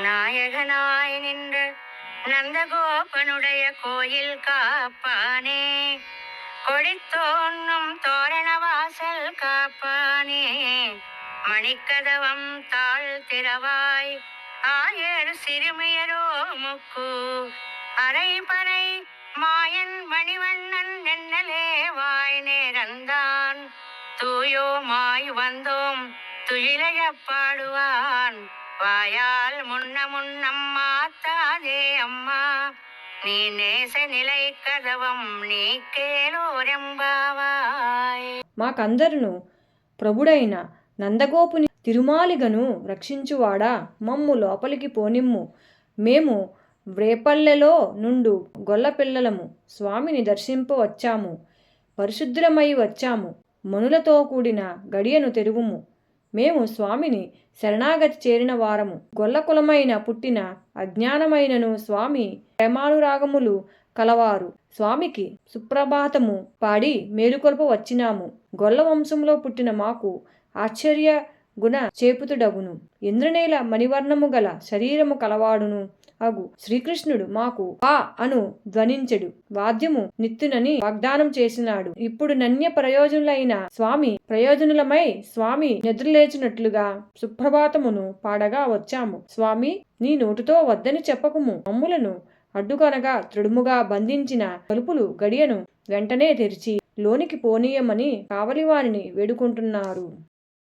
நாயகனாய் நின்ற நந்தகோபனுடைய கோயில் காப்பானே, கொடித்தோன்னும் தோரண வாசல் காப்பானே, மணிக்கதவம் தாழ் திறவாய் ஆயர் சிறுமியரோ முக்கு அரைபறை மாயன் மணிவண்ணன் நென்னலே வாய் நேரந்தான் தூயோமாய் வந்தோம் துயிலைய பாடுவான் வாயால் முன்னம்மா தாதே அம்மா நீ நேச నిలై కదవం నీకేలోరెంబావాయ్. మాకందరును ప్రభుడైన నందగోపుని తిరుమాలిగను రక్షించువాడా, మమ్ము లోపలికి పోనిమ్ము. మేము వ్రేపల్లెలో నుండు గొల్లపిల్లలము స్వామిని దర్శింప వచ్చాము. పరిశుద్ధమై వచ్చాము. మనులతో కూడిన గడియను తెరువుము. మేము స్వామిని శరణాగతి చేరిన వారము. గొల్లకులమైన పుట్టిన అజ్ఞానమైనను స్వామి ప్రేమానురాగములు కలవారు. స్వామికి సుప్రభాతము పాడి మేలుకొల్ప వచ్చినాము. గొల్ల వంశంలో పుట్టిన మాకు ఆశ్చర్య గుణ చేపుతుడగును. ఇంద్రనీల మణివర్ణము గల శరీరము కలవాడును అగు శ్రీకృష్ణుడు మాకు పా అను ధ్వనించెడు వాద్యము నిత్తునని వాగ్దానం చేసినాడు. ఇప్పుడు నన్య ప్రయోజనులైన స్వామి ప్రయోజనులమై స్వామి నిద్రలేచినట్లుగా సుప్రభాతమును పాడగా వచ్చాము. స్వామి, నీ నోటితో వద్దని చెప్పకుము. మమ్ములను అడ్డుకనగా దృఢముగా బంధించిన తలుపులు గడియను వెంటనే తెరిచి లోనికి పోనీయమని కావలివారిని వేడుకుంటున్నారు.